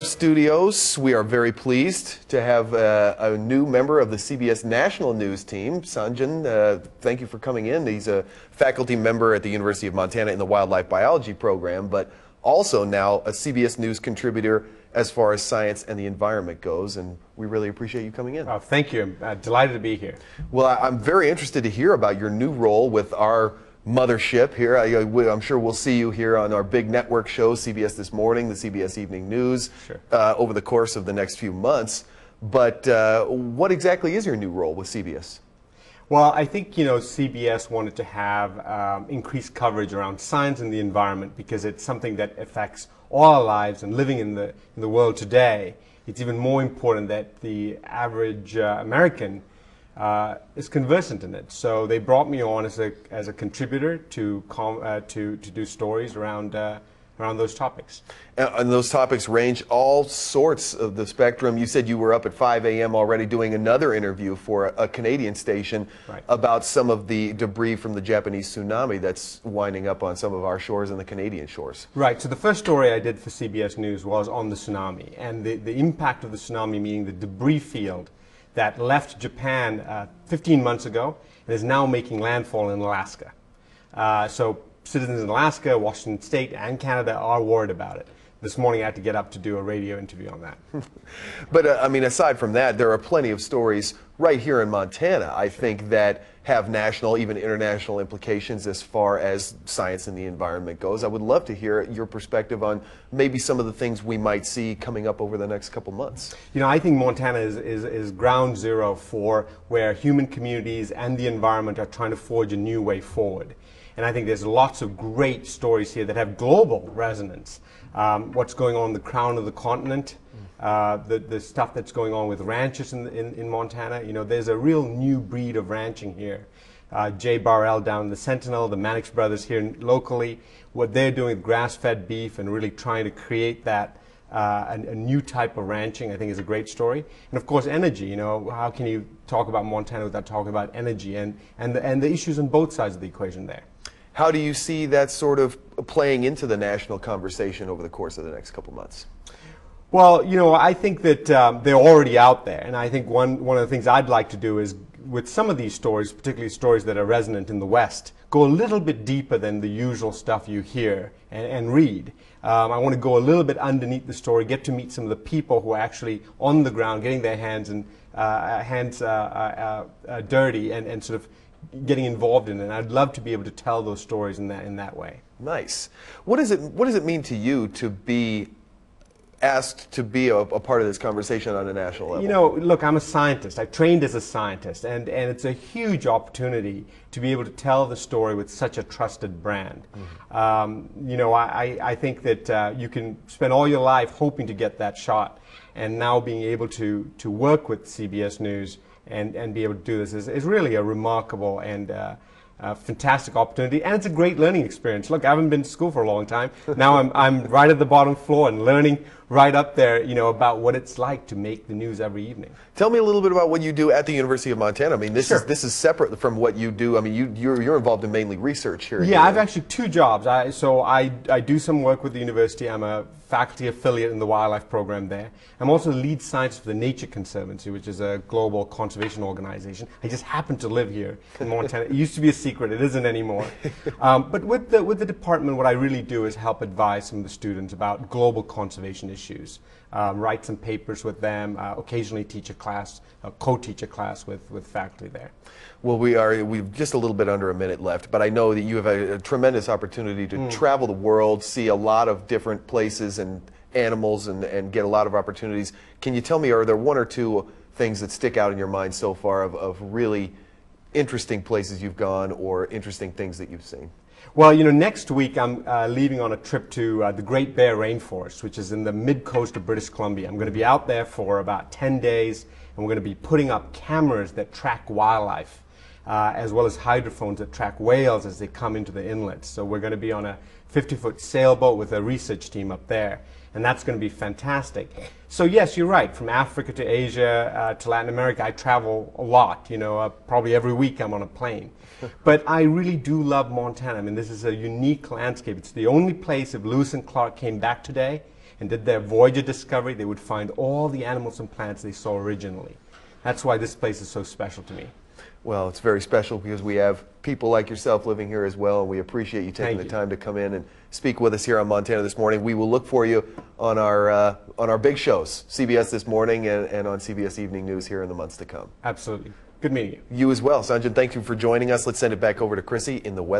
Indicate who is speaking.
Speaker 1: studios. We are very pleased to have a new member of the CBS National News team, Sanjan. Thank you for coming in. He's a faculty member at the University of Montana in the Wildlife Biology program, but also now a CBS News contributor as far as science and the environment goes, and we really appreciate you coming in.
Speaker 2: Oh, thank you. I'm delighted to be here.
Speaker 1: Well, I'm very interested to hear about your new role with our mothership here. I'm sure we'll see you here on our big network shows, CBS This Morning, the CBS Evening News,
Speaker 2: sure.
Speaker 1: Over the course of the next few months. But what exactly is your new role with CBS?
Speaker 2: Well, I think, CBS wanted to have increased coverage around science and the environment because it's something that affects all our lives, and living in the world today, it's even more important that the average American is conversant in it. So they brought me on as a contributor to do stories around those topics.
Speaker 1: And those topics range all sorts of the spectrum. You said you were up at 5 a.m. already doing another interview for a Canadian station about some of the debris from the Japanese tsunami that's winding up on some of our shores and the Canadian shores.
Speaker 2: Right. So the first story I did for CBS News was on the tsunami and the impact of the tsunami, meaning the debris field that left Japan 15 months ago and is now making landfall in Alaska. So citizens in Alaska, Washington State, and Canada are worried about it. This morning I had to get up to do a radio interview on that.
Speaker 1: But I mean, aside from that, there are plenty of stories right here in Montana, I think, that have national, even international implications as far as science and the environment goes. I would love to hear your perspective on maybe some of the things we might see coming up over the next couple months.
Speaker 2: I think Montana is ground zero for where human communities and the environment are trying to forge a new way forward. And I think there's lots of great stories here that have global resonance. What's going on in the crown of the continent, the stuff that's going on with ranches in Montana. There's a real new breed of ranching here. Jay Barrell down in the Sentinel, the Mannix brothers here locally, what they're doing with grass-fed beef and really trying to create that a new type of ranching, I think, is a great story. And of course, energy. How can you talk about Montana without talking about energy and the issues on both sides of the equation there?
Speaker 1: How do you see that sort of playing into the national conversation over the course of the next couple months?
Speaker 2: Well, I think that they're already out there, and I think one of the things I'd like to do is, with some of these stories, particularly stories that are resonant in the West, go a little bit deeper than the usual stuff you hear and read. I want to go a little bit underneath the story, get to meet some of the people who are actually on the ground, getting their hands dirty and sort of getting involved in it. And I'd love to be able to tell those stories in that way.
Speaker 1: Nice. What does it mean to you to be asked to be a part of this conversation on a national level?
Speaker 2: Look, I'm a scientist. I trained as a scientist, and it's a huge opportunity to be able to tell the story with such a trusted brand. I think that you can spend all your life hoping to get that shot, and now being able to work with CBS News and be able to do this is really a remarkable and fantastic opportunity, and it's a great learning experience. Look, I haven't been to school for a long time. Now I'm right at the bottom floor and learning right up there, about what it's like to make the news every evening.
Speaker 1: Tell me a little bit about what you do at the University of Montana. I mean, this is separate from what you do. I mean, you're involved in mainly research here.
Speaker 2: Yeah, I've actually two jobs. I do some work with the university. I'm a faculty affiliate in the wildlife program there. I'm also the lead scientist for the Nature Conservancy, which is a global conservation organization. I just happen to live here in Montana. It used to be a secret. It isn't anymore. But with the department, what I really do is help advise some of the students about global conservation issues. Write some papers with them, occasionally teach a class, co-teach a class with faculty there.
Speaker 1: Well, we've just a little bit under a minute left, but I know that you have a tremendous opportunity to travel the world, see a lot of different places and animals, and get a lot of opportunities. Can you tell me, are there one or two things that stick out in your mind so far of really interesting places you've gone or interesting things that you've seen?
Speaker 2: Well, next week I'm leaving on a trip to the Great Bear Rainforest, which is in the mid-coast of British Columbia. I'm going to be out there for about 10 days, and we're going to be putting up cameras that track wildlife, as well as hydrophones that track whales as they come into the inlets. So we're going to be on a 50-foot sailboat with a research team up there, and that's going to be fantastic. So yes, you're right. From Africa to Asia to Latin America, I travel a lot. Probably every week I'm on a plane. But I really do love Montana. I mean, this is a unique landscape. It's the only place, if Lewis and Clark came back today and did their Voyager discovery, they would find all the animals and plants they saw originally. That's why this place is so special to me.
Speaker 1: Well, it's very special because we have people like yourself living here as well, and we appreciate you taking the time to come in and speak with us here on Montana This Morning. We will look for you on our big shows, CBS This Morning and on CBS Evening News here in the months to come.
Speaker 2: Absolutely. Good meeting you.
Speaker 1: You as well. Sanjan, thank you for joining us. Let's send it back over to Chrissy in the weather.